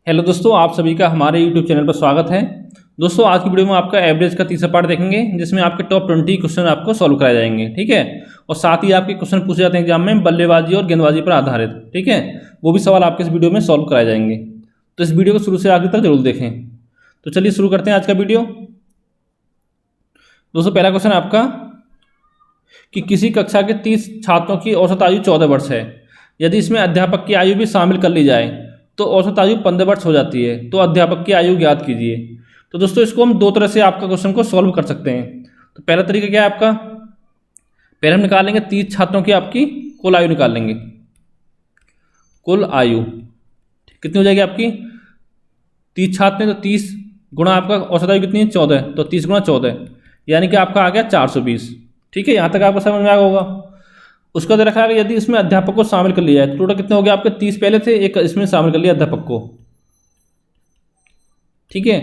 Hello दोस्तों, आप सभी का हमारे यूट्यूब चैनल पर स्वागत है। दोस्तों, आज की वीडियो में आपका एवरेज का तीसरा पार्ट देखेंगे, जिसमें आपके टॉप 20 क्वेश्चन आपको सॉल्व कराए जाएंगे। ठीक है, और साथ ही आपके क्वेश्चन पूछे जाते हैं एग्जाम में बल्लेबाजी और गेंदबाजी पर आधारित। ठीक है, वो भी सवाल आपके इस वीडियो में सॉल्व कराए जाएंगे। तो इस वीडियो को शुरू से आगे तक जरूर देखें। तो चलिए शुरू करते हैं आज का वीडियो। दोस्तों, पहला क्वेश्चन आपका कि किसी कक्षा के 30 छात्रों की औसत आयु 14 वर्ष है। यदि इसमें अध्यापक की आयु भी शामिल कर ली जाए तो औसत आयु 15 वर्ष हो जाती है। तो अध्यापक की आयु ज्ञात कीजिए। तो दोस्तों, इसको हम दो तरह से आपका क्वेश्चन को सॉल्व कर सकते हैं। तो पहला तरीका क्या है आपका, पहले हम निकाल लेंगे 30 छात्रों की आपकी कुल आयु निकाल लेंगे। कुल आयु कितनी हो जाएगी आपकी, 30 छात्र हैं तो 30 गुणा आपका औसत आयु कितनी है 14, तो 30 गुणा 14 यानी कि आपका आ गया 420। ठीक है, यहाँ तक आपको समझ में आ गया होगा। उसका दे रखा है यदि इसमें अध्यापक को शामिल कर लिया है तो टोटल कितने हो गए आपके, 30 पहले थे, एक इसमें शामिल कर लिया अध्यापक को। ठीक है,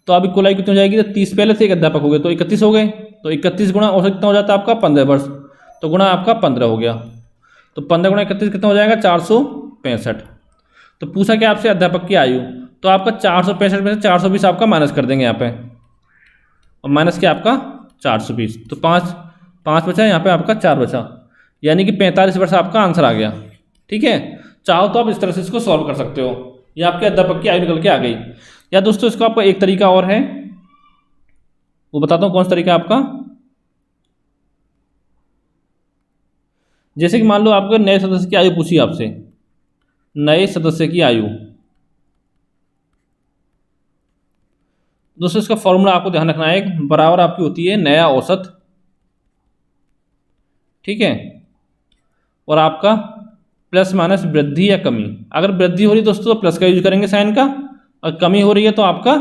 तो अभी कुल आयु कितनी हो जाएगी, तो 30 पहले थे, एक अध्यापक हो गए तो 31 हो गए। तो 31 गुणा औसत कितना हो जाता है आपका 15 वर्ष, तो गुणा आपका 15 हो गया। तो 15 गुणा 31 कितना हो जाएगा 465। तो पूछा क्या आपसे अध्यापक की आयु, तो आपका 465 में से 420 आपका माइनस कर देंगे यहाँ पे, और माइनस क्या आपका 420। तो 5 बचा, यहाँ पे आपका 4 बचा, यानी कि 45 वर्ष आपका आंसर आ गया। ठीक है, चाहो तो आप इस तरह से इसको सॉल्व कर सकते हो। ये आपके अध्यापक की आयु निकल के आ गई। या दोस्तों, इसका आपका एक तरीका और है, वो बताता हूँ कौन सा तरीका है आपका। जैसे कि मान लो आपके नए सदस्य की आयु पूछी आपसे, नए सदस्य की आयु। दोस्तों, इसका फॉर्मूला आपको ध्यान रखना है, बराबर आपकी होती है नया औसत। ठीक है, और आपका प्लस माइनस वृद्धि या कमी। अगर वृद्धि हो रही है दोस्तों तो प्लस का यूज करेंगे साइन का, और कमी हो रही है तो आपका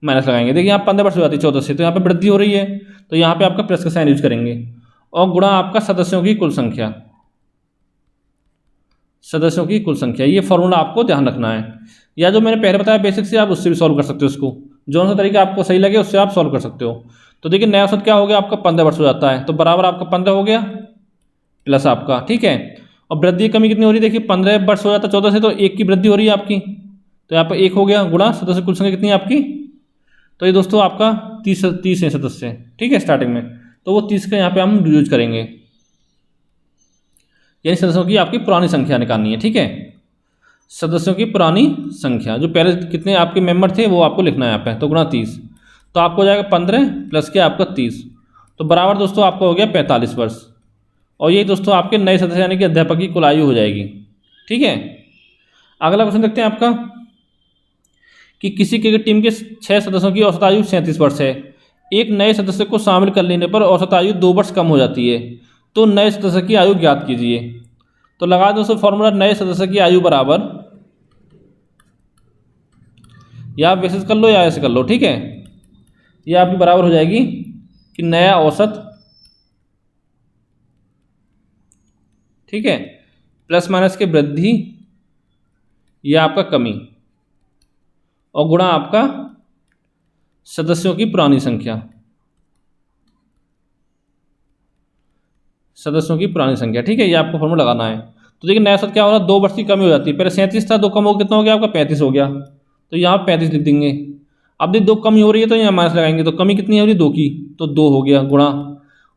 माइनस लगाएंगे। देखिए यहाँ 15 वर्ष हो जाती है 14 से, तो यहाँ पे वृद्धि हो रही है तो यहाँ पे आपका प्लस का साइन यूज करेंगे। और गुणा आपका सदस्यों की कुल संख्या, सदस्यों की कुल संख्या, ये फॉर्मूला आपको ध्यान रखना है। या जो मैंने पहले बताया बेसिक से, आप उससे भी सॉल्व कर सकते हो इसको, जो सा तरीका आपको सही लगे उससे आप सॉल्व कर सकते हो। तो देखिए नया औसत क्या हो गया आपका 15 वर्ष हो जाता है, तो बराबर आपका 15 हो गया प्लस आपका। ठीक है, और वृद्धि कमी कितनी हो रही है, देखिए 15 वर्ष हो जाता है 14 से, तो 1 की वृद्धि हो रही है आपकी, तो यहाँ पर 1 हो गया गुणा सदस्य कुल संख्या कितनी है आपकी। तो ये दोस्तों आपका 30 है सदस्य। ठीक है, स्टार्टिंग में तो वो 30 का यहाँ पे हम यूज करेंगे, यानी सदस्यों की आपकी पुरानी संख्या निकालनी है। ठीक है, सदस्यों की पुरानी संख्या, जो पहले कितने आपके मेंबर थे वो आपको लिखना है यहाँ पे, तो गुणा 30, तो आपको हो जाएगा 15 प्लस क्या आपका 30, तो बराबर दोस्तों आपको हो गया 45 वर्ष। और यही दोस्तों आपके नए सदस्य यानी कि अध्यापक की कुल आयु हो जाएगी। ठीक है, अगला क्वेश्चन देखते हैं आपका कि किसी क्रिकेट टीम के 6 सदस्यों की औसत आयु 37 वर्ष है। एक नए सदस्य को शामिल कर लेने पर औसत आयु 2 वर्ष कम हो जाती है। तो नए सदस्य की आयु ज्ञात कीजिए। तो लगा दोस्तों फॉर्मूला, नए सदस्य की आयु बराबर, या आप वैसे कर लो या ऐसे कर लो। ठीक है, ये आपकी बराबर हो जाएगी कि नया औसत, ठीक है, प्लस माइनस के वृद्धि या आपका कमी, और गुणा आपका सदस्यों की पुरानी संख्या, सदस्यों की पुरानी संख्या। ठीक है, ये आपको फॉर्मूला लगाना है। तो देखिए नया औसत क्या हो रहा है, 2 वर्ष की कमी हो जाती है। पहले 37 था, 2 कम हो कितना हो गया आपका 35 हो गया, तो यहाँ 35 लिख देंगे। अब देखिए 2 कमी हो रही है तो यहाँ माइनस लगाएंगे, तो कमी कितनी हो रही है 2 की, तो 2 हो गया गुणा,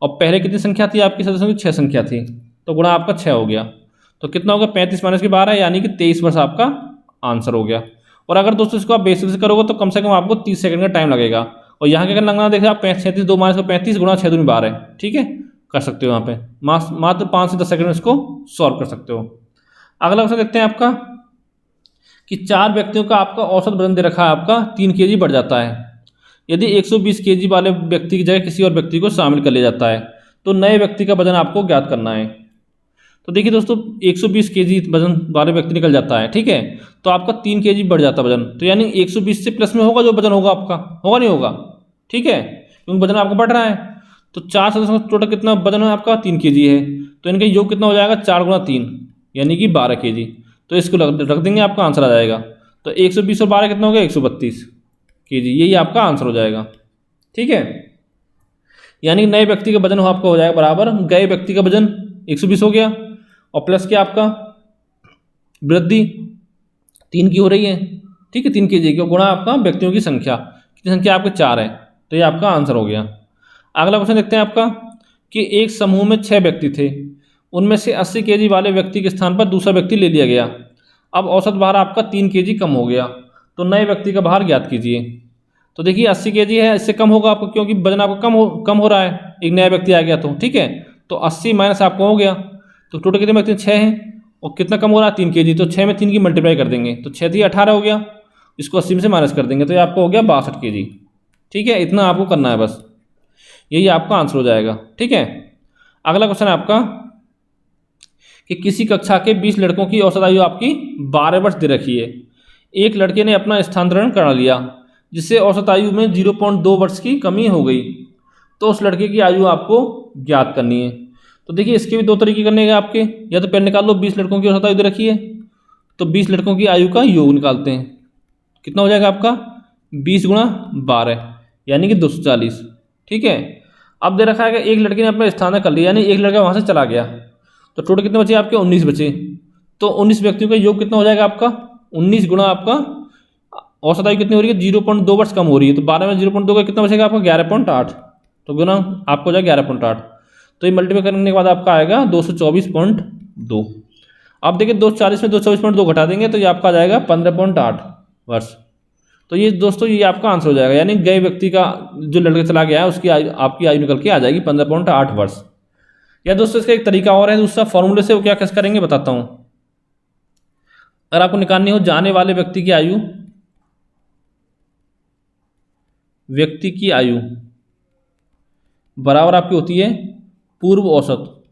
और पहले कितनी संख्या थी आपकी सदस्यों की, 6 संख्या थी, तो गुणा आपका 6 हो गया। तो कितना हो गया 35 माइनस के 12 यानी कि 23 वर्ष आपका आंसर हो गया। और अगर दोस्तों इसको आप बेसिक से करोगे तो कम से कम आपको 30 सेकंड का टाइम लगेगा। और यहाँ क्या लगना, देखिए आप 37 2 माइनस 35 गुणा 6 दूनी 12। ठीक है, कर सकते हो यहाँ पे मात्र 5 से 10 सेकंड में इसको सॉल्व कर सकते हो। अगला क्वेश्चन देखते हैं आपका कि 4 व्यक्तियों का आपका औसत वजन दे रखा है आपका 3 kg बढ़ जाता है। यदि 120 kg वाले व्यक्ति की जगह किसी और व्यक्ति को शामिल कर लिया जाता है तो नए व्यक्ति का वजन आपको ज्ञात करना है। तो देखिए दोस्तों 120 kg वजन वाले व्यक्ति निकल जाता है। ठीक है, तो आपका 3 kg बढ़ जाता है वजन, तो यानी 120 से प्लस में होगा जो वजन होगा आपका, होगा नहीं होगा। ठीक है, क्योंकि वजन आपका बढ़ रहा है। तो 4 सदस्यों का टोटल कितना वजन है आपका 3 kg है, तो इनका योग कितना हो जाएगा 4 गुणा 3 यानी कि 12 kg। तो इसको रख देंगे, आपका आंसर आ जाएगा। तो 120 और 12 कितना हो गया 132 kg, यही आपका आंसर हो जाएगा। ठीक है, यानी नए व्यक्ति का वजन आपका हो जाएगा बराबर गए व्यक्ति का वजन 120 हो गया, और प्लस क्या आपका वृद्धि 3 की हो रही है ठीक है, 3 kg का गुणा आपका व्यक्तियों की संख्या, कितनी संख्या आपके 4 है, तो ये आपका आंसर हो गया। अगला क्वेश्चन देखते हैं आपका कि एक समूह में 6 व्यक्ति थे, उनमें से 80 kg वाले व्यक्ति के स्थान पर दूसरा व्यक्ति ले लिया गया। अब औसत भार आपका 3 kg कम हो गया, तो नए व्यक्ति का भार ज्ञात कीजिए। तो देखिए 80 kg है, इससे कम होगा आपको, क्योंकि वजन आपको कम हो रहा है, एक नया व्यक्ति आ गया तो ठीक है। तो 80 माइनस आपको हो गया, तो टोटल कितने व्यक्ति 6 हैं, और कितना कम हो रहा है 3 kg, तो 6 में 3 की मल्टीप्लाई कर देंगे, तो 6 थी 18 हो गया, इसको 80 में से माइनस कर देंगे, तो ये आपको हो गया 62 kg। ठीक है, इतना आपको करना है बस, यही आपका आंसर हो जाएगा। ठीक है, अगला क्वेश्चन है आपका कि किसी कक्षा के 20 लड़कों की औसत आयु आपकी 12 वर्ष दे रखी है। एक लड़के ने अपना स्थानांतरण करा लिया, जिससे औसत आयु में 0.2 वर्ष की कमी हो गई, तो उस लड़के की आयु आपको ज्ञात करनी है। तो देखिए इसके भी 2 तरीके करने हैं आपके, या तो पहले निकाल लो 20 लड़कों की औसत आयु दे रखी है, तो 20 लड़कों की आयु का योग निकालते हैं, कितना हो जाएगा आपका 20 गुणा 12 यानी कि 240। ठीक है, अब दे रखा है कि एक लड़के ने अपना स्थानांतरण कर लिया, यानी एक लड़का वहाँ से चला गया, तो टोटल कितने बचे आपके 19 बचे, तो 19 व्यक्तियों का योग कितना हो जाएगा आपका 19 गुणा आपका औसत आयु कितनी हो रही है 0.2 वर्ष कम हो रही है, तो 12 में 0.2 का कितना बचेगा आपका 11.8, तो गुना आपको हो जाएगा 11.8, तो ये मल्टीप्लाई करने के बाद आपका आएगा 224.2। अब देखिए 240 में 224.2 घटा देंगे तो ये आपका आ जाएगा 15.8 वर्ष। तो ये दोस्तों ये आपका आंसर हो जाएगा, यानी गए व्यक्ति का जो लड़के चला गया है उसकी आयु आपकी आयु निकल के आ जाएगी 15.8 वर्ष। या दोस्तों इसका एक तरीका और है दूसरा, फॉर्मूले से वो क्या कैसे करेंगे बताता हूँ। अगर आपको निकालनी हो जाने वाले व्यक्ति की आयु बराबर आपकी होती है पूर्व औसत,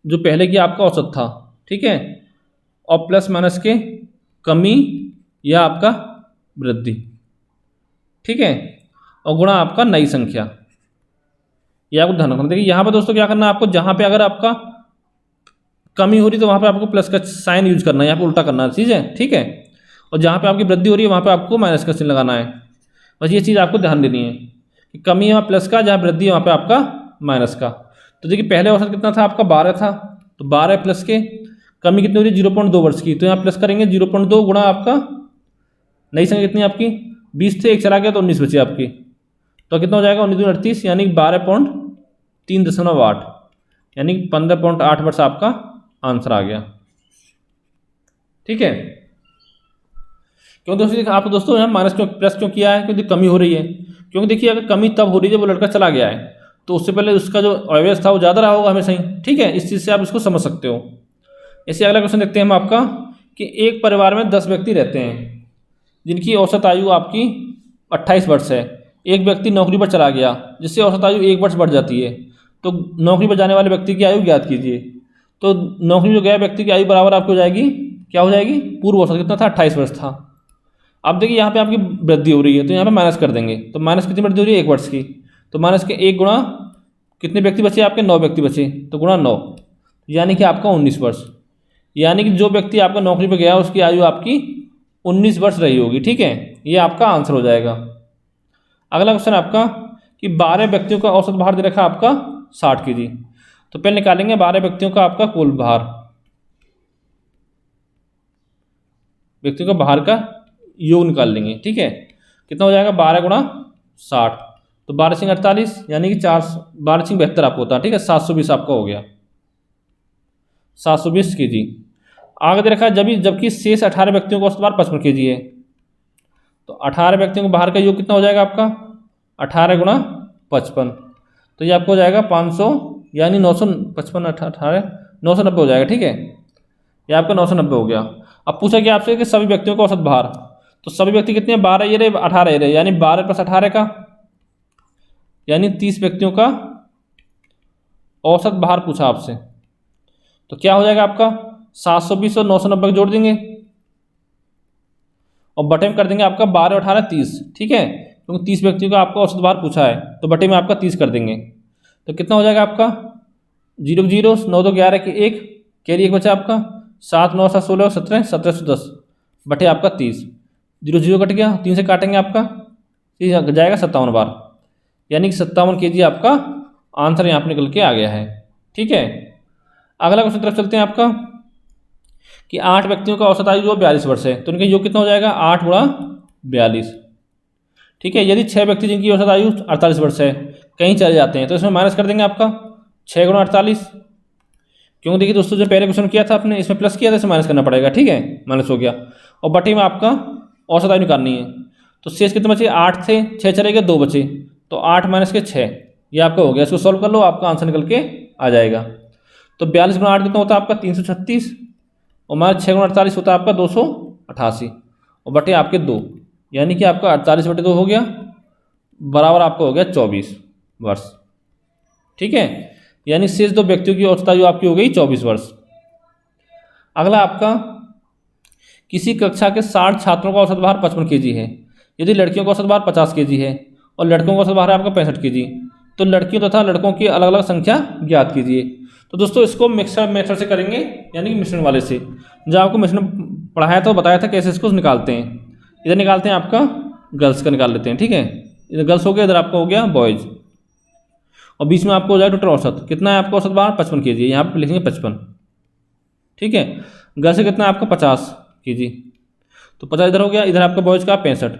जो पहले की आपका औसत था, ठीक है, और प्लस माइनस के कमी या आपका वृद्धि, ठीक है, और गुणा आपका नई संख्या। ये आपको ध्यान रखना। देखिए यहाँ पर दोस्तों क्या करना है आपको, जहाँ पे अगर आपका कमी हो रही तो वहाँ पे आपको प्लस का साइन यूज करना है, यहाँ पे उल्टा करना है, चीज़ है, ठीक है, और जहाँ पे आपकी वृद्धि हो रही है वहाँ पे आपको माइनस का चिन्ह लगाना है। बस ये चीज़ आपको ध्यान देनी है कि कमी है प्लस का, जहाँ वृद्धि है वहाँ पे आपका माइनस का। तो देखिए पहले औसत कितना था आपका 12 था, तो 12 प्लस के कमी कितनी हो रही है 0.2 वर्ष की, तो यहाँ प्लस करेंगे 0.2 गुणा आपका नई संख्या कितनी आपकी 20 थे, एक चला गया तो 19 बची आपकी, तो कितना हो जाएगा 19 यानी 12.3.8 यानी 15.8 वर्ष आपका आंसर आ गया। ठीक है, क्यों दोस्तों आप दोस्तों यहाँ माइनस क्यों प्लस क्यों किया है, क्योंकि कमी हो रही है, क्योंकि देखिए अगर कमी तब हो रही है जब वो लड़का चला गया है, तो उससे पहले उसका जो अवयव था वो ज़्यादा रहा होगा हमेशा ही। ठीक है, इस चीज़ से आप इसको समझ सकते हो। ऐसे अगला क्वेश्चन देखते हैं हम आपका कि एक परिवार में 10 व्यक्ति रहते हैं जिनकी औसत आयु आपकी 28 वर्ष है। एक व्यक्ति नौकरी पर चला गया जिससे औसत आयु 1 वर्ष बढ़ जाती है, तो नौकरी पर जाने वाले व्यक्ति की आयु ज्ञात कीजिए। तो नौकरी पर गया व्यक्ति की आयु बराबर आपको हो जाएगी, क्या हो जाएगी, पूर्व औसत कितना था 28 वर्ष था। अब देखिए यहाँ पे आपकी वृद्धि हो रही है तो यहाँ पे माइनस कर देंगे, तो माइनस कितनी वृद्धि हो रही है 1 वर्ष की, तो माइनस के 1 गुणा कितने व्यक्ति बचे आपके 9 व्यक्ति बचे, तो गुणा 9 यानी कि आपका 19 वर्ष, यानी कि जो व्यक्ति आपका नौकरी पर गया उसकी आयु आपकी 19 वर्ष रही होगी। ठीक है, ये आपका आंसर हो जाएगा। अगला क्वेश्चन आपका कि 12 व्यक्तियों का औसत भार दे रखा आपका 60 kg, तो पहले निकालेंगे 12 व्यक्तियों का आपका कुल भार, व्यक्तियों का भार का योग निकाल लेंगे। ठीक है, कितना हो जाएगा 12 गुणा 60, तो 12 सिंह 48 यानी कि 12 सिंह 72 आपको होता है। ठीक है, 720 आपका हो गया, 720 kg। आगे दे रखा है जबकि शेष 18 व्यक्तियों का औसत भार 55 kg है, तो 18 व्यक्तियों का भार का योग कितना हो जाएगा आपका 18 गुणा 55, तो ये आपको हो जाएगा 500 यानी 955 18 990 हो जाएगा। ठीक है, ये आपका 990 हो गया। अब पूछा कि आपसे कि सभी व्यक्तियों का औसत भार, तो सभी व्यक्ति कितने हैं 12 ये रहे 18 ये रहे, यानी 12 + 18 का यानी 30 व्यक्तियों का औसत भार पूछा आपसे, तो क्या हो जाएगा आपका 720 और 990 जोड़ देंगे और बटे में कर देंगे आपका 12 18 30। ठीक है, क्योंकि 30 व्यक्तियों का आपका औसत भार पूछा है तो बटे में आपका 30 कर देंगे, तो कितना हो जाएगा आपका 0 0 9 2 11 के 1 कैरी 1 बचा आपका 7 9 7 16 17 1710 बटे आपका 30, 0 0 कट गया, 3 से काटेंगे आपका जाएगा 57 बार, यानी कि 57 kg आपका आंसर यहाँ पर निकल के आ गया है। ठीक है, अगला क्वेश्चन तरफ चलते हैं आपका कि 8 व्यक्तियों का औसत आयु जो 42 वर्ष है, तो उनका योग कितना हो जाएगा 8 गुणा 42। ठीक है, यदि 6 व्यक्ति जिनकी औसत आयु 48 वर्ष है कहीं चले जाते हैं तो इसमें माइनस कर देंगे आपका 6 गुणा 48। क्योंकि देखिए दोस्तों जो पहले क्वेश्चन किया था आपने इसमें प्लस किया था, इसमें माइनस करना पड़ेगा। ठीक है, माइनस हो गया और बटे में आपका औसत आयु निकालनी है। तो शेष कितने बचे 8 थे, 6 चले गए 2 बचे, तो 8 माइनस के 6 ये आपका हो गया। इसको सॉल्व कर लो, आपका आंसर निकल के आ जाएगा। तो 42 गुणा 8 कितना होता है आपका 336 और माइनस 6 गुणा 48 होता है आपका 288 और बटे आपके 2, यानी कि आपका 48 बटे 2 हो गया, बराबर आपका हो गया 24 वर्ष। ठीक है, यानी शेष 2 व्यक्तियों की औसत आयु आपकी हो गई 24 वर्ष। अगला आपका किसी कक्षा के 60 छात्रों का औसत भार 55 kg है। यदि लड़कियों का औसत भार 50 kg है और लड़कों का औसत भार है आपका 65 kg, तो लड़कियों तथा लड़कों की अलग अलग संख्या ज्ञात कीजिए। तो दोस्तों इसको मिक्सर मेथड से करेंगे, यानी कि मिश्रण वाले से। जब आपको मिश्रण पढ़ाया था बताया था कैसे इसको निकालते हैं। इधर निकालते हैं आपका गर्ल्स का निकाल लेते हैं। ठीक है, इधर गर्ल्स हो गया, इधर आपका हो गया बॉयज़ और बीच में आपको हो जाएगा टोटल औसत कितना है आपका औसत बाहर 55 kg, यहाँ पर लिखेंगे 55। ठीक है, गर्ल्स से कितना है आपका 50 kg, तो 50 इधर हो गया, इधर आपका बॉयज़ का 65।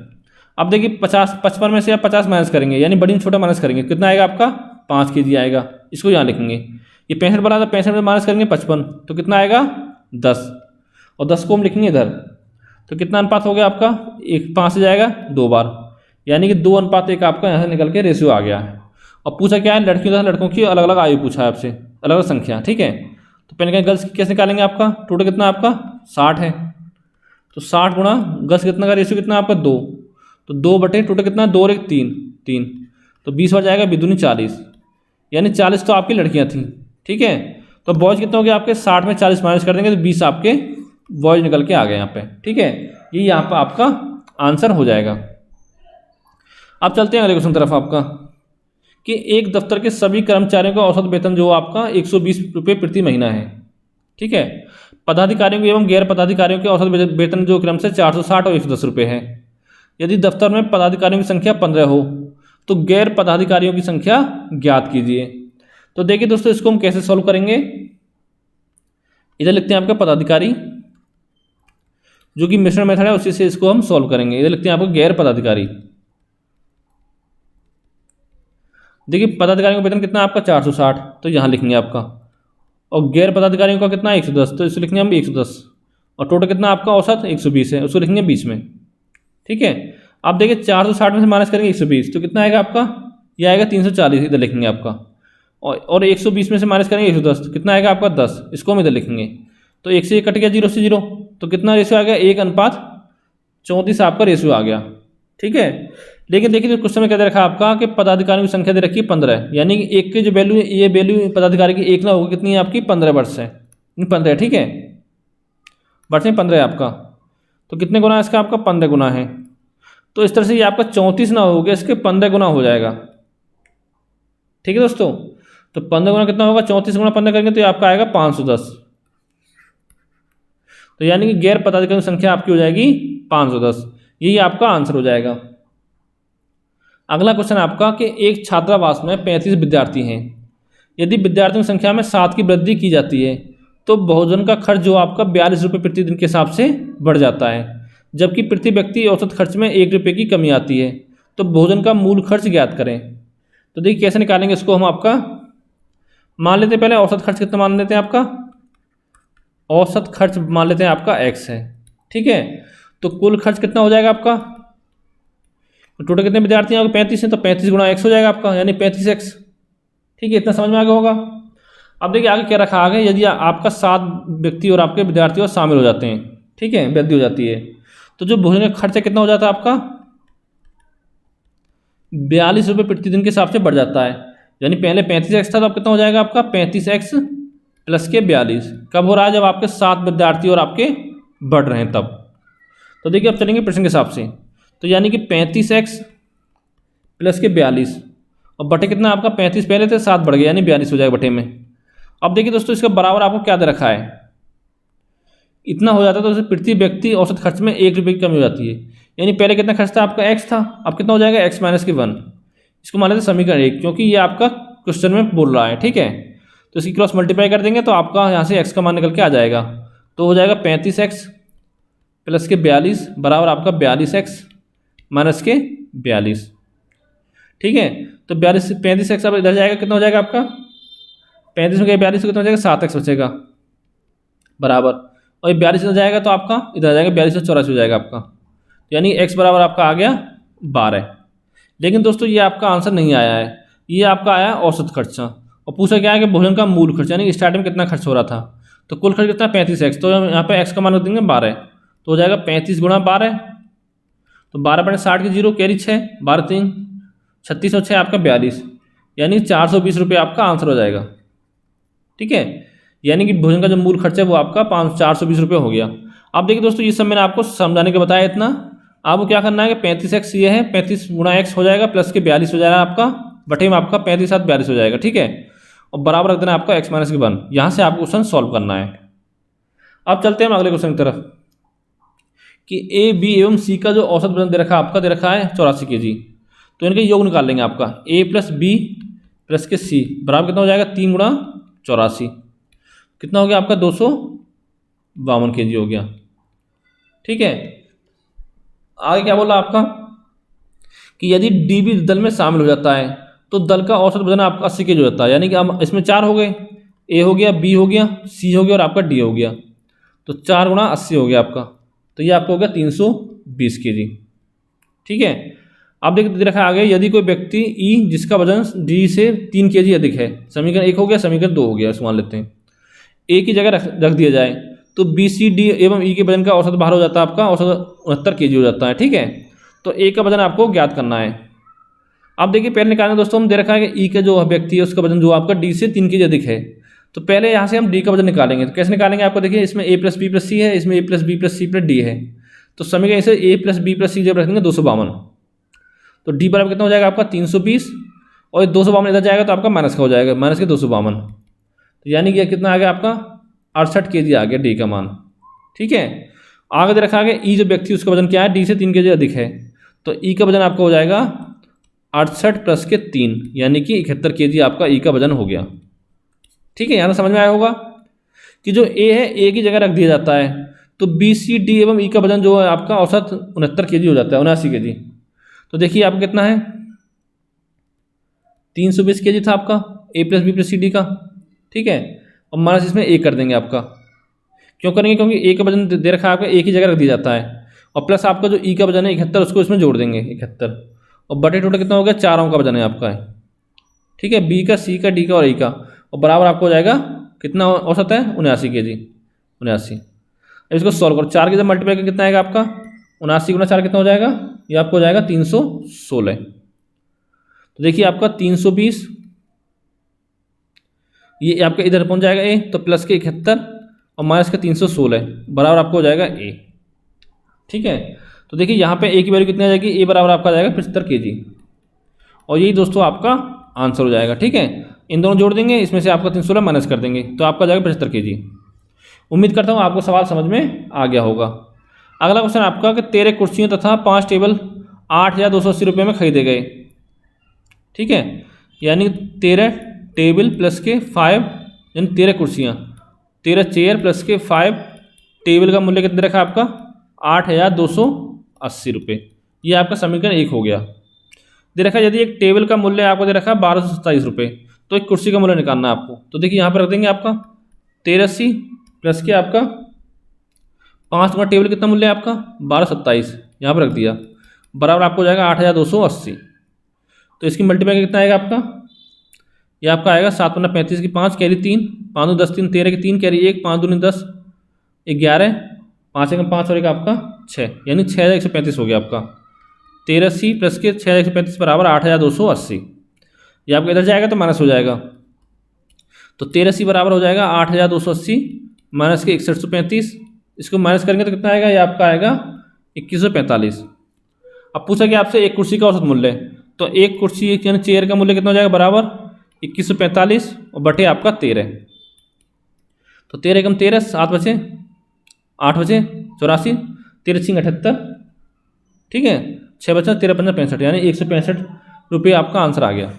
अब देखिए 55 में से आप 50 माइनस करेंगे, यानी बड़ी में छोटा माइनस करेंगे, कितना आएगा आपका 5 kg आएगा। इसको यहाँ लिखेंगे, ये 65 बना था, 65 में माइनस करेंगे 55, तो कितना आएगा 10 और 10 को हम लिखेंगे इधर, तो कितना अनुपात हो गया आपका 1:5 से जाएगा 2 बार, यानी कि 2:1 आपका यहाँ से निकल के रेशियो आ गया है। और पूछा क्या है लड़कियों तथा लड़कों की अलग अलग आयु पूछा है आपसे, अलग अलग संख्या। ठीक है, तो पहले क्या गर्ल्स की कैसे निकालेंगे, आपका टोटल कितना आपका 60 है, तो 60 गुणा गर्ल्स कितना का रेशियो कितना आपका 2, तो 2 बटे टोटल कितना 2 और 1 3, तो 20 बार जाएगा, बिदुनी 40, यानी 40 तो आपकी लड़कियां थीं। ठीक है, तो बॉयज़ कितना हो गया आपके 60 में 40 माइनस कर देंगे तो 20 आपके बॉयज़ निकल के आ गए यहाँ पे। ठीक है, ये यहाँ पर आपका आंसर हो जाएगा। अब चलते हैं अगले क्वेश्चन तरफ आपका, कि एक दफ्तर के सभी कर्मचारियों का औसत वेतन जो आपका 120 रुपये प्रति महीना है। ठीक है, पदाधिकारियों के एवं गैर पदाधिकारियों के औसत वेतन जो क्रम से 460 और 110 रुपये है। यदि दफ्तर में पदाधिकारियों की संख्या 15 हो तो गैर पदाधिकारियों की संख्या ज्ञात कीजिए। तो देखिए दोस्तों इसको हम कैसे सॉल्व करेंगे, इधर लिखते हैं आपका पदाधिकारी, जो कि मिश्रण मेथड है उसी से इसको हम सॉल्व करेंगे। इधर लिखते हैं आपको गैर पदाधिकारी। देखिए पदाधिकारियों का वेतन कितना आपका 460, तो यहाँ लिखेंगे आपका, और गैर पदाधिकारियों का कितना 110, तो इसको लिखेंगे हम 110, और टोटल कितना आपका औसत 120 है, उसको लिखेंगे 20 में। ठीक है, आप देखिए 460 में से माइनस करेंगे 120, तो कितना आएगा आपका, यह आएगा 340, इधर लिखेंगे आपका, और 120 में से माइनस करेंगे 110, तो कितना आएगा आपका 10, इसको हम इधर लिखेंगे। तो 1 से 1 कट गया, 0 से 0, तो कितना रेशियो आ गया 1:34 आपका रेशियो आ गया। ठीक है, लेकिन देखिए जो क्वेश्चन में क्या दे रखा है आपका कि पदाधिकारियों की संख्या दे रखी है 15, यानी कि एक की जो वैल्यू है, ये वैल्यू पदाधिकारी की 1 ना होगी, कितनी है आपकी 15 वर्ष है, 15। ठीक है, वर्ष में 15 है आपका, तो कितने गुना है इसका आपका 15 गुना है, तो इस तरह से ये आपका 34 ना हो गया, इसके 15 गुना हो जाएगा। ठीक है दोस्तों, तो 15 गुना कितना होगा, 34 गुना 15 करेंगे तो ये आपका आएगा 510, तो यानी कि गैर पदाधिकारियों की संख्या आपकी हो जाएगी 510, यही आपका आंसर हो जाएगा। अगला क्वेश्चन आपका कि एक छात्रावास में 35 विद्यार्थी हैं। यदि विद्यार्थियों की संख्या में 7 की वृद्धि की जाती है तो भोजन का खर्च जो आपका 42 रुपये प्रति दिन के हिसाब से बढ़ जाता है, जबकि प्रति व्यक्ति औसत खर्च में 1 रुपये की कमी आती है। तो भोजन का मूल खर्च ज्ञात करें। तो देखिए कैसे निकालेंगे इसको हम, आपका मान लेते हैं पहले औसत खर्च कितना मान लेते हैं, आपका औसत खर्च मान लेते हैं आपका x है। ठीक है, तो कुल खर्च कितना हो जाएगा आपका, तो टोटल कितने विद्यार्थी हैं, 35 हैं, तो 35 गुणा x हो जाएगा आपका, यानी 35x। ठीक है, इतना समझ में आ गया होगा। अब देखिए आगे क्या रखा, आगे यदि आपका 7 व्यक्ति और आपके विद्यार्थी और शामिल हो जाते हैं, ठीक है, वृद्धि हो जाती है, तो जो भोजन का खर्च कितना हो जाता है आपका 42 रुपये प्रति दिन के हिसाब से बढ़ जाता है। यानी पहले 35x था, तो अब कितना हो जाएगा आपका 35x प्लस के 42। कब हो रहा है, जब आपके 7 विद्यार्थी और आपके बढ़ रहे हैं तब। तो देखिए अब चलेंगे प्रश्न के हिसाब से, तो यानी कि 35x प्लस के 42 और बटे कितना आपका 35 पहले थे, 7 बढ़ गया, यानी 42 हो जाएगा बटे में। अब देखिए दोस्तों इसका बराबर आपको क्या दे रखा है, इतना हो जाता है, तो प्रति व्यक्ति औसत खर्च में 1 रुपये की कमी हो जाती है। यानी पहले कितना खर्च था आपका x था, अब कितना हो जाएगा x माइनस के 1। इसको मान लेते हैं समीकरण 1, क्योंकि ये आपका क्वेश्चन में बोल रहा है। ठीक है, तो इसकी क्रॉस मल्टीप्लाई कर देंगे तो आपका यहाँ से x का मान निकल के आ जाएगा। तो हो जाएगा 35x प्लस के 42 बराबर आपका 42x माइनस के 42। ठीक है, तो 35x अब इधर जाएगा, कितना हो जाएगा आपका 35 में 42 कितना हो जाएगा 7x बचेगा बराबर, और ये 42 इधर जाएगा तो आपका इधर आ जाएगा 42 से 84 हो जाएगा आपका, यानी x बराबर आपका आ गया 12। लेकिन दोस्तों ये आपका आंसर नहीं आया है, ये आपका आया औसत खर्चा, और पूछा क्या है कि भोजन का मूल खर्च यानी स्टार्टिंग में कितना खर्च हो रहा था, तो कुल खर्च कितना 35x, तो यहाँ पे x का मान रख देंगे 12, तो हो जाएगा 35 गुणा 12, तो 12/60 की 0 कैरी 6, 12 3 36 और 6 आपका 42, यानी 420 रुपये आपका आंसर हो जाएगा। ठीक है, यानी कि भोजन का जो मूल खर्च है वो आपका 420 रुपये हो गया। अब देखिए दोस्तों, ये सब मैंने आपको समझाने के बताया इतना। आपको क्या करना है कि 35x ये है, 35 गुणा x हो जाएगा प्लस के 42 हो जाएगा आपका, बटे में आपका 35 7 42 हो जाएगा। ठीक है, और बराबर रख देना आपका x माइनस के 1। यहाँ से आपको क्वेश्चन सॉल्व करना है। अब चलते हैं हम अगले क्वेश्चन की तरफ कि ए बी एवं सी का जो औसत वजन दे रखा है आपका, दे रखा है 84 kg, तो इनके योग निकाल लेंगे आपका a प्लस बी प्लस के सी बराबर कितना हो जाएगा 3 गुणा 84, कितना हो गया आपका 252 kg हो गया। ठीक है, आगे क्या बोला आपका कि यदि डी भी दल में शामिल हो जाता है तो दल का औसत वजन आपका 80 kg हो जाता है, यानी कि अब इसमें 4 हो गए, ए हो गया, बी हो गया, सी हो गया और आपका डी हो गया, तो 4 गुणा 80 हो गया आपका, तो ये आपको हो गया 320 kg। ठीक है, अब देख रखा आगे, यदि कोई व्यक्ति ई जिसका वजन डी से 3 kg अधिक है, समीकरण 1 हो गया, समीकरण 2 हो गया, मान लेते हैं ए की जगह रख दिया जाए, तो बी सी डी एवं ई के वजन का औसत बाहर हो जाता है आपका, औसत 69 kg हो जाता है। ठीक है, तो ए का वजन आपको ज्ञात करना है। अब देखिए पहले निकालना दोस्तों, हम दे रखा है कि ई का जो व्यक्ति है उसका वजन जो आपका डी से 3 kg अधिक है, तो पहले यहाँ से हम डी का वजन निकालेंगे। तो कैसे निकालेंगे आपको देखिए, इसमें A plus B plus C है, इसमें A plus B plus C plus D है, तो समीकरण से A plus B plus C जब रखेंगे 252, तो डी बराबर कितना हो जाएगा आपका 320, और 252 इधर जाएगा तो आपका माइनस का हो जाएगा, माइनस के 252, तो यानी कि कितना आ गया आपका 68 kg आ गया डी का मान। ठीक है, आगे दे रखा है ई जो व्यक्ति उसका वजन क्या है, डी से 3 kg अधिक है, तो ई का वजन आपका हो जाएगा 68 प्लस के 3, यानी कि 71 kg आपका ई का वजन हो गया। ठीक है, यहाँ समझ में आया होगा कि जो ए है ए की जगह रख दिया जाता है, तो बी सी डी एवं ई का वजन जो है आपका औसत 69 kg हो जाता है, 79 kg। तो देखिए आपका कितना है 320 kg था आपका A plus B plus C D का। ठीक है, और माइनस इसमें ए कर देंगे आपका, क्यों करेंगे, क्योंकि ए का वजन दे रखा है आपका, ए की जगह रख दिया जाता है, और प्लस आपका जो ई का वजन है 71 उसको इसमें जोड़ देंगे 71, और बटे टोटल कितना हो गया 4 अंक का वजन है आपका है। ठीक है, बी का, सी का, डी का और ई का, और बराबर आपको हो जाएगा कितना औसत है 79 kg, 79। अब इसको सॉल्व करो, 4 के जब मल्टीप्लाई करके कितना आएगा आपका 79 गुना 4 कितना हो जाएगा, ये आपको हो जाएगा 316। तो देखिए आपका 320 ये आपका इधर पहुंच जाएगा ए, तो प्लस के 71 और माइनस के 316 बराबर आपको हो जाएगा ए। ठीक है, तो देखिए यहाँ पे ए की वैल्यू कितनी आ जाएगी, ए बराबर आपका आ जाएगा 75 kg, और यही दोस्तों आपका आंसर हो जाएगा। ठीक है, इन दोनों जोड़ देंगे, इसमें से आपका 316 माइनस कर देंगे, तो आपका जाएगा 75 kg। उम्मीद करता हूँ आपको सवाल समझ में आ गया होगा। अगला क्वेश्चन आपका कि 13 कुर्सियों तथा 5 टेबल 8,280 रुपये में खरीदे गए। ठीक है, यानी 13 टेबल प्लस के 5 यानी 13 कुर्सियाँ, 13 चेयर प्लस के 5 टेबल का मूल्य कितना रखा आपका 8,280 रुपये। ये आपका समीकरण 1 हो गया। दे रखा यदि एक टेबल का मूल्य आपको दे रखा 1227 रुपये, तो एक कुर्सी का मूल्य निकालना है आपको। तो देखिए यहाँ पर रख देंगे आपका 1380 प्लस के आपका 5 गुना टेबल कितना मूल्य है आपका 1227, यहाँ पर रख दिया, बराबर आपको हो जाएगा 8,280। तो इसकी मल्टीप्लाई कितना आएगा आपका, ये आपका आएगा 7 गुना 35 की 5 कैरी 3, 5 2 10 3 13 की 3 कैरी 1, 5 दूनी 10 11, 5 एक 5 और एक आपका 6, यानी 6,135 हो गया आपका। 1380 प्लस के 6,135 बराबर 8,280। ये आपका इधर जाएगा तो माइनस हो जाएगा, तो 1380 बराबर हो जाएगा 8,280 माइनस के 6135, इसको माइनस करेंगे तो कितना आएगा, ये आपका आएगा 2145। अब पूछा कि आपसे एक कुर्सी का औसत मूल्य, तो एक कुर्सी यानी चेयर का मूल्य कितना हो जाएगा बराबर 2145 और बटे आपका 13, तो 13 एकम 13 7 बचे 8 बचे 84, 13 छिंग 78। ठीक है, 6 बचा 13 15 65, यानी 165 रुपये आपका आंसर आ गया,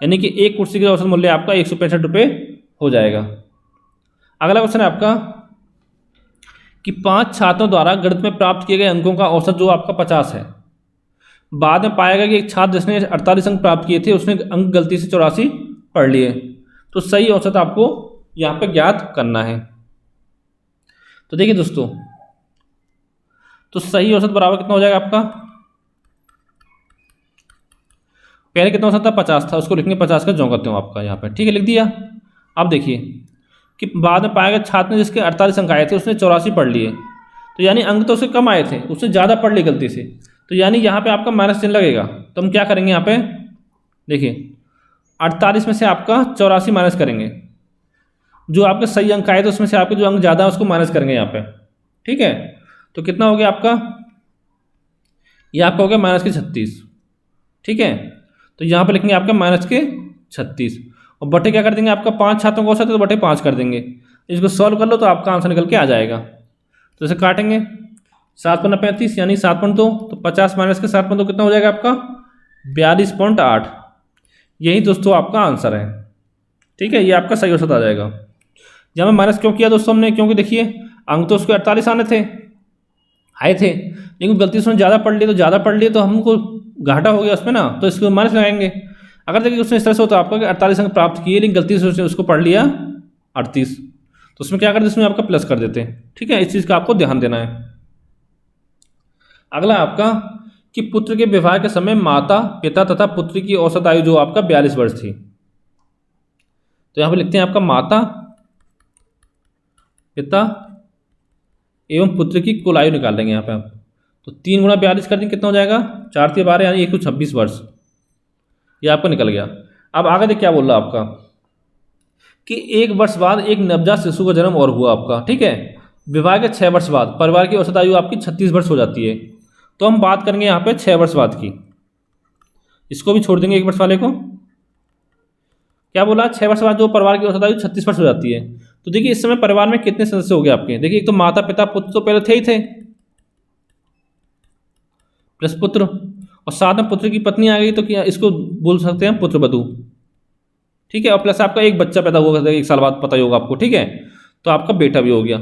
यानी कि एक कुर्सी का औसत मूल्य आपका 165 रुपये हो जाएगा। अगला क्वेश्चन है आपका कि 5 छात्रों द्वारा गणित में प्राप्त किए गए अंकों का औसत जो आपका 50 है। बाद में पाया गया कि एक छात्र जिसने 48 अंक प्राप्त किए थे उसने अंक गलती से 84 पढ़ लिए। तो सही औसत आपको यहाँ पे ज्ञात करना है। तो देखिए दोस्तों, तो सही औसत बराबर कितना हो जाएगा आपका, पहले कितना औसत था 50 था, उसको लिखने 50 का ज्यों करते हो आपका यहाँ पे, ठीक है, लिख दिया। अब देखिए कि बाद में पाया गया छात्र ने जिसके 48 अंक आए थे उसने 84 पढ़ लिए। तो यानी अंक तो उसके कम आए थे, उसने ज़्यादा पढ़ लिए गलती से, तो यानी यहाँ पे आपका माइनस चिन्ह लगेगा। तो हम क्या करेंगे यहाँ पे, देखिए 48 में से आपका 84 माइनस करेंगे, जो आपके सही अंक आए थे उसमें से आपके जो अंक ज़्यादा है उसको माइनस करेंगे यहाँ पे, ठीक है। तो कितना हो गया आपका, ये आपका हो गया माइनस के 36, ठीक है। तो यहाँ पे लिखेंगे आपका माइनस के 36 और बटे क्या कर देंगे, आपका 5 छात्रों का औसत है तो बटे 5 कर देंगे। इसको सॉल्व कर लो तो आपका आंसर निकल के आ जाएगा। तो इसे काटेंगे, 7 पन्ना 35 यानी 7 पॉइंट 2, तो 50 माइनस के 7 पॉइंट 2 कितना हो जाएगा आपका 42.8। यही दोस्तों आपका आंसर है, ठीक है, ये आपका सही औसत आ जाएगा। यहाँ में माइनस क्यों किया दोस्तों हमने, क्योंकि देखिए अंक तो उसके 48 आने थे, आए थे, लेकिन गलती से उसने ज़्यादा पढ़ लिए, तो ज़्यादा पढ़ लिए तो हमको घाटा हो गया उसमें ना, तो इसको माइनस लगाएंगे। अगर देखिए उसने इस तरह से होता आपका 48 अंक प्राप्त किए लेकिन गलती से उसने उसको पढ़ लिया 38, तो उसमें क्या करते, उसमें आपका प्लस कर देते हैं, ठीक है। इस चीज़ का आपको ध्यान देना है। अगला आपका कि पुत्र के विवाह के समय माता पिता तथा पुत्र की औसत आयु जो आपका 42 वर्ष थी। तो यहाँ पे लिखते हैं आपका माता पिता एवं पुत्र की कुल आयु निकाल लेंगे यहाँ पे आप। तो 3 गुणा 42 कर देंगे, कितना हो जाएगा 4 3 12 यानी 126 वर्ष, ये आपका निकल गया। अब आगे देख क्या बोल रहा आपका कि 1 वर्ष बाद एक नवजात शिशु का जन्म और हुआ आपका, ठीक है। विवाह के 6 वर्ष बाद परिवार की औसत आयु आपकी 36 वर्ष हो जाती है। तो हम बात करेंगे यहाँ पे 6 वर्ष बाद की, इसको भी छोड़ देंगे 1 वर्ष वाले को। क्या बोला, 6 वर्ष बाद जो परिवार की औसत आयु 36 वर्ष हो जाती है। तो देखिए इस समय परिवार में कितने सदस्य हो गए आपके, देखिए एक तो माता पिता पुत्र तो पहले थे ही थे, प्लस पुत्र, और साथ में पुत्र की पत्नी आ गई, तो क्या इसको बोल सकते हैं पुत्र वधू, ठीक है। और प्लस आपका एक बच्चा पैदा हुआ 1 साल बाद, पता ही होगा आपको, ठीक है। तो आपका बेटा भी हो गया,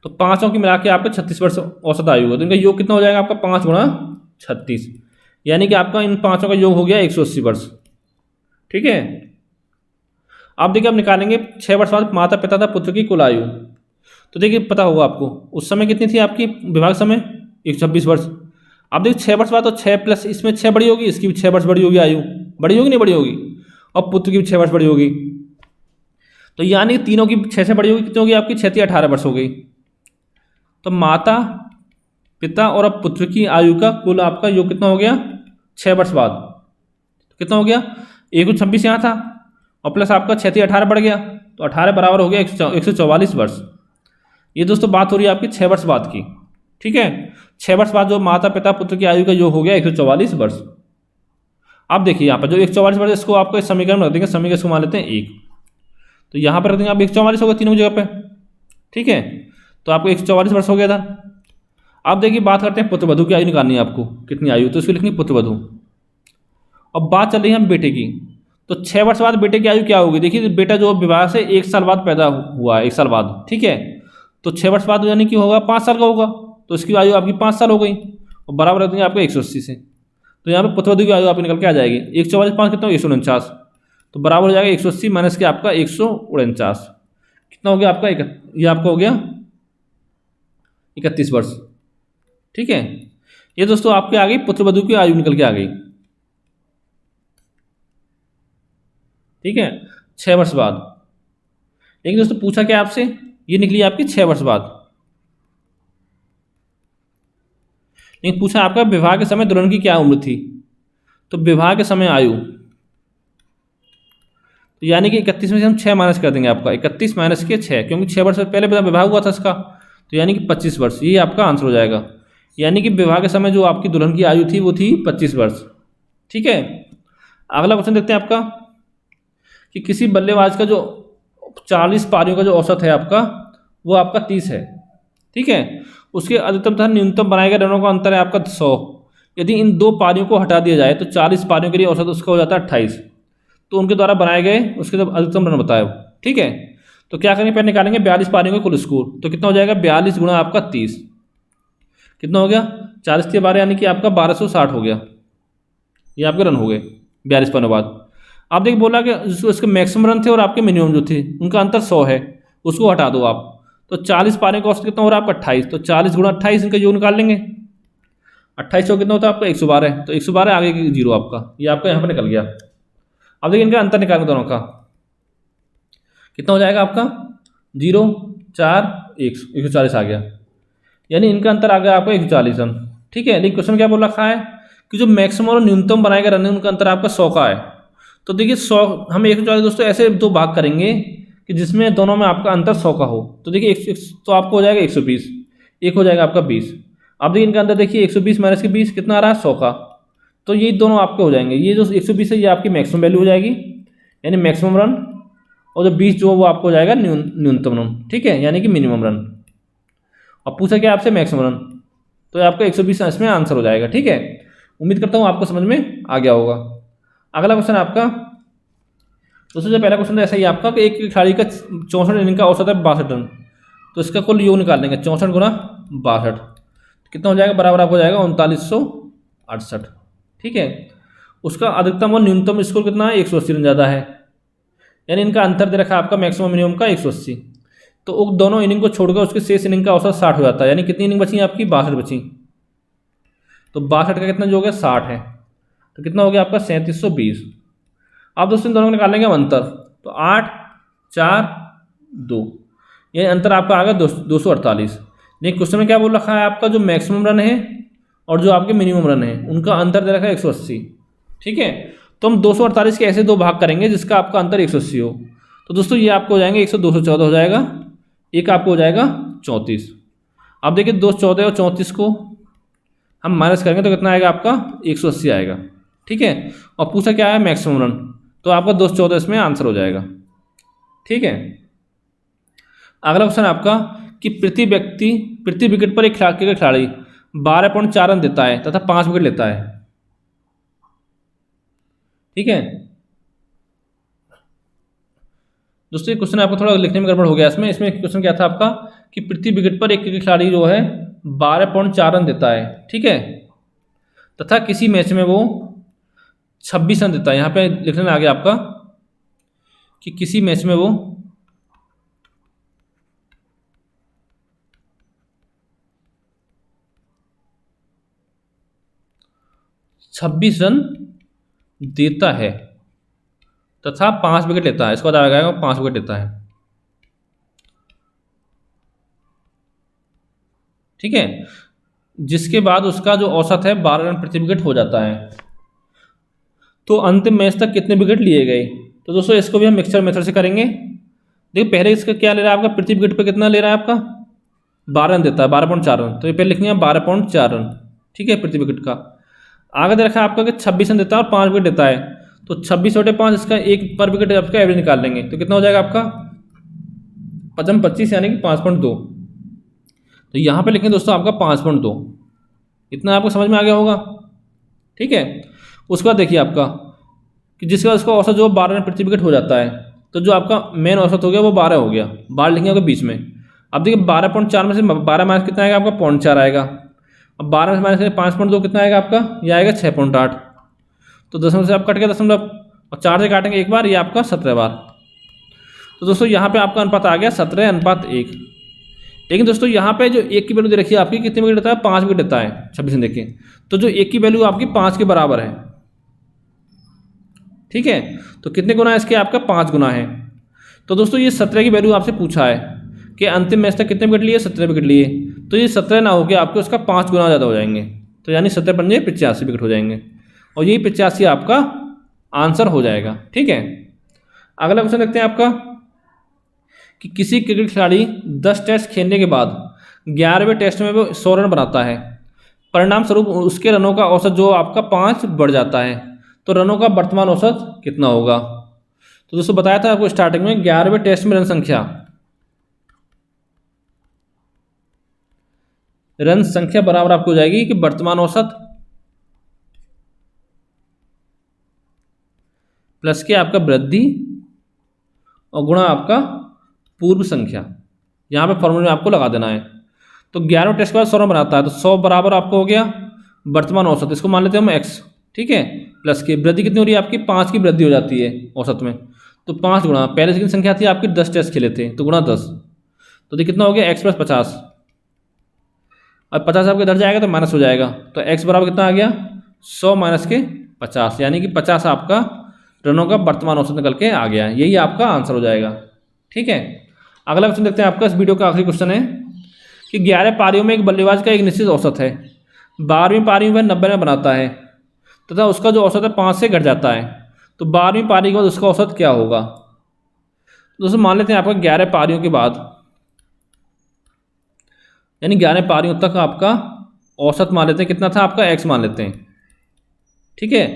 तो पाँचों की मिला के आपका 36 वर्ष औसत आयु होगा। तो इनका योग कितना हो जाएगा आपका 5 गुणा 36, यानी कि आपका इन पाँचों का योग हो गया 180 वर्ष, ठीक है। आप देखिए अब निकालेंगे 6 वर्ष बाद माता पिता था पुत्र की कुल आयु। तो देखिए पता होगा आपको उस समय कितनी थी आपकी विवाह समय 126 वर्ष। अब देखिए 6 वर्ष बाद तो 6 प्लस इसमें 6 बड़ी होगी, इसकी भी 6 वर्ष बड़ी होगी, आयु बड़ी होगी नहीं बड़ी होगी, और पुत्र की भी 6 वर्ष बड़ी होगी। तो यानी तीनों की 6 से बड़ी होगी, कितनी होगी आपकी 6 से 18 वर्ष हो गई। तो माता पिता और अब पुत्र की आयु का कुल आपका योग कितना हो गया 6 वर्ष बाद, कितना हो गया 126 यहाँ था, और प्लस आपका 6 से 18 बढ़ गया, तो 18 बराबर हो गया 144 वर्ष। ये दोस्तों बात हो रही है आपकी 6 वर्ष बाद की, ठीक है। 6 वर्ष बाद जो माता पिता पुत्र की आयु का योग हो गया 144 वर्ष। अब देखिए यहाँ पर जो 144 वर्ष, इसको आपको इस समीकरण में रख देंगे, समीकरण इसको मान लेते हैं 1, तो यहाँ पर रख देंगे आप 144 होगा तीनों जगह पे, ठीक है। तो आपको 144 वर्ष हो गया था। अब देखिए बात करते हैं पुत्र वधू की आयु निकालनी है आपको, कितनी आयु, तो इसको लिखनी पुत्र वधू। अब बात चल रही है हम बेटे की, तो 6 वर्ष बाद बेटे की आयु क्या होगी, देखिए बेटा जो विवाह से 1 साल बाद पैदा हुआ है, 1 साल बाद, ठीक है। तो 6 वर्ष बाद यानी कि होगा 5 साल का होगा, तो इसकी आयु आपकी 5 साल हो गई, और बराबर रख देंगे आपको 180 से। तो यहाँ पे पुत्रवधू की आयु आपकी निकल के आ जाएगी 144 5 कितना 149, तो बराबर हो जाएगा 180 माइनस के आपका 149, कितना हो गया आपका ये आपका हो गया 31 वर्ष, ठीक है। ये दोस्तों आपके आ गई पुत्रवधू की आयु निकल के आ गई, ठीक है, 6 वर्ष बाद। लेकिन दोस्तों पूछा क्या आपसे, ये निकली आपकी 6 वर्ष बाद, लेकिन पूछा आपका विवाह के समय दुल्हन की क्या उम्र थी, तो विवाह के समय आयु, तो यानी कि 31 में से हम 6 माइनस कर देंगे आपका, 31 माइनस के 6, क्योंकि 6 वर्ष पहले विवाह हुआ था इसका, तो यानी कि 25 वर्ष, ये आपका आंसर हो जाएगा। यानी कि विवाह के समय जो आपकी दुल्हन की आयु थी वो थी 25 वर्ष, ठीक है। अगला क्वेश्चन देखते हैं आपका कि किसी बल्लेबाज का जो 40 पारियों का जो औसत है आपका वो आपका 30 है, ठीक है। उसके अधिकतम तथा न्यूनतम बनाए गए रनों का अंतर है आपका 100। यदि इन 2 पारियों को हटा दिया जाए तो 40 पारियों के लिए औसत उसका हो जाता है 28, तो उनके द्वारा बनाए गए उसके अधिकतम रन बताए, ठीक है। तो क्या करेंगे, पहले निकालेंगे 42 पारियों का कुल स्कोर। तो कितना हो जाएगा, 42 गुणा आपका 30, कितना हो गया 40 के 12, यानी कि आपका 1260 हो गया। ये आपके रन हो गए 42 पारियों बाद। आप देखिए बोला कि उसके मैक्सिमम रन थे और आपके मिनिमम जो थे उनका अंतर 100 है, उसको हटा दो आप। तो 40 पारियों का औसत कितना हो रहा है आपका 28, तो 40 गुणा 28 इनका योग निकाल लेंगे। 28 कितना होता है आपका 112, तो 112 आगे की जीरो आपका, ये आपका यहाँ पर निकल गया। अब देखिए इनका अंतर निकालेंगे दोनों का, कितना हो जाएगा आपका 0 4 140 आ गया, यानी इनका अंतर आ गया आपका 140 रन। ठीक है, लेकिन क्वेश्चन क्या बोल रखा है कि जो मैक्सिमम और न्यूनतम बनाएगा रन है उनका अंतर आपका 100 का है। तो देखिए 100 हम 140 दोस्तों ऐसे दो भाग करेंगे कि जिसमें दोनों में आपका अंतर 100 का हो। तो देखिए तो आपको हो जाएगा 120, एक हो जाएगा आपका 20। अब देखिए इनका अंतर देखिए 120 माइनस के 20 कितना आ रहा है 100 का, तो ये दोनों आपके हो जाएंगे। ये जो 120 है ये आपकी मैक्सिमम वैल्यू हो जाएगी, यानी मैक्सिमम रन, और जो 20 जो वो आपको हो जाएगा न्यूनतम रन। ठीक है, यानी कि मिनिमम रन। अब पूछा क्या आपसे मैक्सिमम रन, तो आपका 120 इसमें आंसर हो जाएगा। ठीक है, उम्मीद करता हूँ आपको समझ में आ गया होगा। अगला क्वेश्चन आपका दोस्तों, जो पहला क्वेश्चन ऐसा ही आपका कि एक खिलाड़ी का 64 इनिंग का औसत है 62 रन, तो इसका कुल योग निकाल लेंगे 64 गुना 62, कितना हो जाएगा बराबर आपको हो जाएगा 3968। ठीक है, उसका अधिकतम और न्यूनतम स्कोर कितना है 180 रन ज़्यादा है, यानी इनका अंतर दे रखा है आपका मैक्सिमम मिनिमम का 180। तो उन दोनों इनिंग को छोड़कर उसके शेष इनिंग का औसत 60 हो जाता है, यानी कितनी इनिंग बची आपकी 62 बची। तो 62 का कितना जो हो गया 60 है, तो कितना हो गया आपका 3720। आप दोस्तों इन दोनों को निकालेंगे हम अंतर, तो 8 4 2, ये अंतर आपका आ गया 248। लेकिन क्वेश्चन में क्या बोल रखा है आपका जो मैक्सिमम रन है और जो आपके मिनिमम रन है उनका अंतर दे रखा है 180। ठीक है, तो हम 248 के ऐसे दो भाग करेंगे जिसका आपका अंतर 180 हो। तो दोस्तों ये आपको हो जाएंगे 214 हो जाएगा, एक आपको हो जाएगा 34। अब देखिए 214 और 34 को हम माइनस करेंगे तो कितना आएगा आपका 180 आएगा। ठीक है, और पूछा क्या है मैक्सिमम रन, तो आपका 214 इसमें आंसर हो जाएगा। ठीक है, अगला क्वेश्चन आपका कि प्रति विकेट पर एक क्रिकेट खिलाड़ी 12.4 रन देता है तथा 5 विकेट लेता है। ठीक है दोस्तों, ये क्वेश्चन आपको थोड़ा लिखने में गड़बड़ हो गया। इसमें क्वेश्चन क्या था आपका कि प्रति विकेट पर एक क्रिकेट खिलाड़ी जो है 12.4 रन देता है। ठीक है, तथा किसी मैच में वो 26 रन देता है। यहाँ पे लिखने में आ गया आपका कि किसी मैच में वो 26 रन देता है तथा 5 विकेट लेता है। इसको बताया गया 5 विकेट लेता है। ठीक है, जिसके बाद उसका जो औसत है 12 रन प्रति विकेट हो जाता है। तो अंतिम मैच तक कितने विकेट लिए गए, तो दोस्तों इसको भी हम मिक्सचर मेथड से करेंगे। देखिए पहले इसका क्या ले रहा है आपका, प्रति विकेट पे कितना ले रहा है आपका 12 रन देता है 12.4 रन, तो ये पहले लिखेंगे 12.4 रन। ठीक है, प्रति विकेट का आगे दे रखा है आपका कि 26 रन देता है और 5 विकेट देता है। तो 26/5 इसका एक पर विकेट आपका एवरेज निकाल लेंगे, तो कितना हो जाएगा आपका 25 यानी कि 5.2। तो यहाँ पे लिखेंगे दोस्तों आपका 5.2, इतना आपको समझ में आ गया होगा। ठीक है, उसके बाद देखिए आपका कि जिसका उसका औसत जो 12 रन प्रति विकेट हो जाता है, तो जो आपका मेन औसत हो गया वो 12 हो गया, 12 लिखेंगे आपके बीच में। अब देखिए 12.4 में से 12 माइनस कितना आएगा आपका 0.4 आएगा। अब 12 में माइनस 5.2 कितना आएगा आपका, ये आएगा 6.8। तो दशमलव से आप कट गया दशमलव, और 4 से काटेंगे एक बार, ये आपका 17 बार। तो दोस्तों यहाँ पे आपका अनुपात आ गया 17:1। लेकिन दोस्तों यहाँ पे जो एक की वैल्यू दे रखी है आपकी कितने विकेट देता है 5 विकेट देता है 26 में देखिए, तो जो एक की वैल्यू आपकी 5 के बराबर है। ठीक है, तो कितने गुना है इसके आपका 5 गुना है। तो दोस्तों ये 17 की वैल्यू आपसे पूछा है कि अंतिम मैच तक कितने विकेट लिए 17 विकेट लिए, तो ये 17 ना होकर आपके उसका 5 गुना ज़्यादा हो जाएंगे, तो यानी 17 पंजे 85 विकेट हो जाएंगे, और यही 85 आपका आंसर हो जाएगा। ठीक है, अगला क्वेश्चन देखते हैं आपका कि किसी क्रिकेट खिलाड़ी 10 टेस्ट खेलने के बाद 11वें टेस्ट में वो 100 रन बनाता है, परिणाम स्वरूप उसके रनों का औसत जो आपका 5 बढ़ जाता है, तो रनों का वर्तमान औसत कितना होगा। तो दोस्तों बताया था आपको स्टार्टिंग में 11वें टेस्ट में रन संख्या बराबर आपको हो जाएगी कि वर्तमान औसत प्लस के आपका वृद्धि और गुणा आपका पूर्व संख्या, यहाँ पे फॉर्मूले में आपको लगा देना है। तो 11 टेस्ट के बाद 100 बनाता है, तो 100 बराबर आपको हो गया वर्तमान औसत, इसको मान लेते हैं हम x, ठीक है, प्लस की वृद्धि कितनी हो रही है आपकी, 5 की वृद्धि हो जाती है औसत में, तो 5 गुणा पहले से कितनी संख्या थी आपकी 10 टेस्ट खेले थे, तो गुणा 10, तो देखिए कितना हो गया x + 50। अब 50 आपके इधर जाएगा तो माइनस हो जाएगा, तो x बराबर कितना आ गया 100 माइनस के 50, यानी कि 50 आपका रनों का वर्तमान औसत निकल के आ गया। यही आपका आंसर हो जाएगा। ठीक है, अगला क्वेश्चन देखते हैं आपका, इस वीडियो का आखिरी क्वेश्चन है कि 11 पारियों में एक बल्लेबाज का एक निश्चित औसत है, 12वीं पारी में वह 90 रन बनाता है तथा उसका जो औसत है 5 से घट जाता है, तो 12वीं पारी के बाद उसका औसत क्या होगा। दोस्तों मान लेते हैं आपका 11 पारियों के बाद, यानी 11 पारियों तक आपका औसत मान लेते हैं कितना था आपका x मान लेते हैं। ठीक है,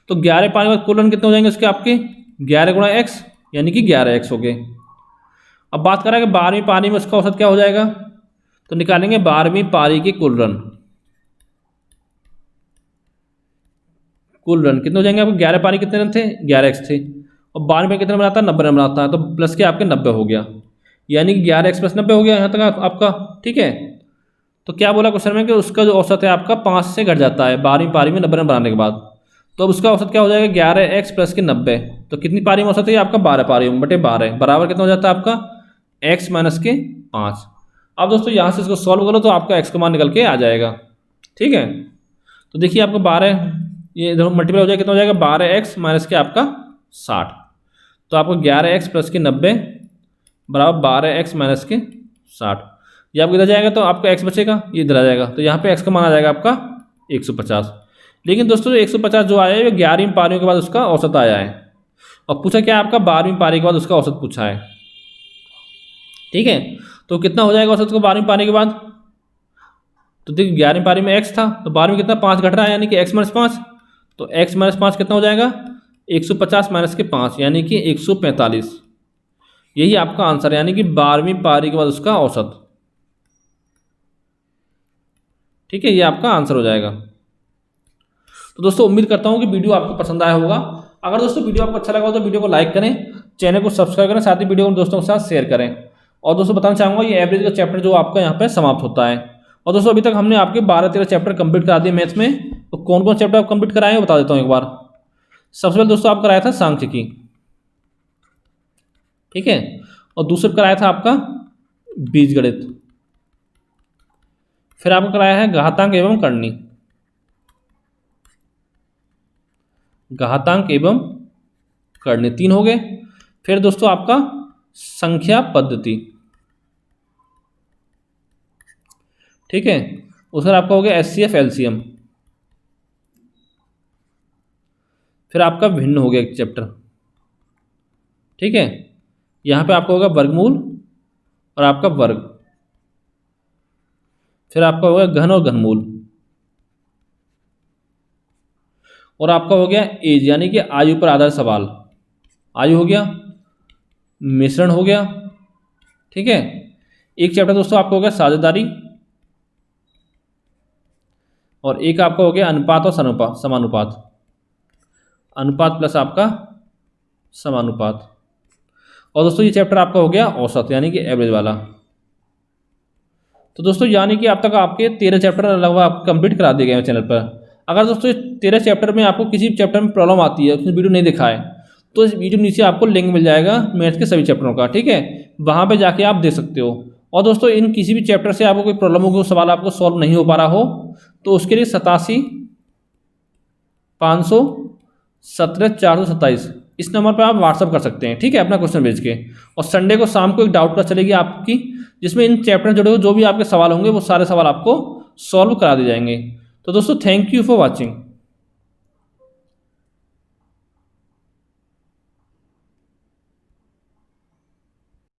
तो 11 पारी के बाद कुल रन कितने हो जाएंगे उसके आपके 11 गुणा x, यानी कि 11x हो गए। अब बात करें कि 12वीं पारी में उसका औसत क्या हो जाएगा, तो निकालेंगे 12वीं पारी के कुल रन कितने हो जाएंगे आपको, 11 पारी कितने रन थे 11x थे, और 12वीं में कितने बनाता है 90 रन बनाता है, तो प्लस के आपके 90 हो गया, यानी कि 11x + 90 हो गया यहाँ तक आपका। ठीक है, तो क्या बोला क्वेश्चन में कि उसका जो औसत है आपका 5 से घट जाता है 12वीं पारी में 90 रन बनाने के बाद, तो अब उसका औसत क्या हो जाएगा 11x + के 90, तो कितनी पारी में औसत है आपका 12 पारी में बटे 12 बराबर कितना हो जाता है आपका x - के 5। अब दोस्तों यहाँ से इसको सॉल्व करो तो आपका x का मान निकल के आ जाएगा। ठीक है, तो देखिए आपका 12 ये इधर मल्टीप्लाई हो जाएगा, कितना हो जाएगा 12x - के आपका 60, तो आपको 11x + के 90 बराबर 12x - के 60, ये आपको इधर जाएगा तो आपका x बचेगा, ये इधर आ जाएगा, तो यहाँ पे x का मान आ जाएगा आपका 150। लेकिन दोस्तों 150 जो आया है वो 11वीं पारियों के बाद उसका औसत आया है, और पूछा क्या आपका 12वीं पारी के बाद उसका औसत पूछा है। ठीक है, तो कितना हो जाएगा औसत को 12वीं पारी के बाद, तो देखिए 11वीं पारी में x था, तो 12वीं कितना 5 घट रहा है, यानी कि x - 5, तो x - 5 कितना हो जाएगा 150 - के 5, यानी कि 145। यही आपका आंसर है, यानी कि 12वीं पारी के बाद उसका औसत। ठीक है, ये आपका आंसर हो जाएगा। तो दोस्तों उम्मीद करता हूँ कि वीडियो आपको पसंद आया होगा। अगर दोस्तों वीडियो आपको अच्छा लगा हो तो वीडियो को लाइक करें, चैनल को सब्सक्राइब करें, साथ ही वीडियो को दोस्तों के साथ शेयर करें। और दोस्तों बताना चाहूँगा ये एवरेज का चैप्टर जो आपका यहाँ पे समाप्त होता है। और दोस्तों अभी तक हमने आपके 12-13 चैप्टर कंप्लीट करा दिए मैथ्स में, तो कौन कौन चैप्टर आप कंप्लीट कराए हैं बता देता हूँ एक बार। सबसे पहले दोस्तों आप कराया था सांख्यिकी, ठीक है, और दूसरा कराया था आपका बीजगणित, फिर आपको कराया है घातांक एवं करनी, घातांक एवं करनी 3 हो गए। फिर दोस्तों आपका संख्या पद्धति, ठीक है, उसका आपका हो गया HCF LCM, फिर आपका भिन्न हो गया एक चैप्टर। ठीक है, यहाँ पे आपका होगा वर्गमूल और आपका वर्ग, फिर आपका होगा घन और घनमूल, और आपका हो गया एज यानी कि आयु पर आधारित सवाल, आयु हो गया, मिश्रण हो गया। ठीक है, एक चैप्टर दोस्तों आपका हो गया साझेदारी, और एक आपका हो गया अनुपात और समानुपात, अनुपात प्लस आपका समानुपात, और दोस्तों ये चैप्टर आपका हो गया औसत यानी कि एवरेज वाला। तो दोस्तों यानी कि अब तक आपके 13 चैप्टर लगभग आप कंप्लीट करा दिए गए हैं चैनल पर। अगर दोस्तों 13 चैप्टर में आपको किसी चैप्टर में प्रॉब्लम आती है, उसमें वीडियो नहीं दिखा है, तो इस वीडियो नीचे आपको लिंक मिल जाएगा मैथ्स के सभी चैप्टरों का। ठीक है, वहाँ पे जाके आप देख सकते हो। और दोस्तों इन किसी भी चैप्टर से आपको कोई प्रॉब्लम हो, कोई सवाल आपको सॉल्व नहीं हो पा रहा हो, तो उसके लिए 87 517 427 इस नंबर पर आप व्हाट्सअप कर सकते हैं। ठीक है, अपना क्वेश्चन भेज के। और संडे को शाम को एक डाउट क्लास चलेगी आपकी, जिसमें इन चैप्टर जुड़े हुए जो भी आपके सवाल होंगे वो सारे सवाल आपको सॉल्व करा दिए जाएंगे। तो दोस्तों थैंक यू फॉर वॉचिंग।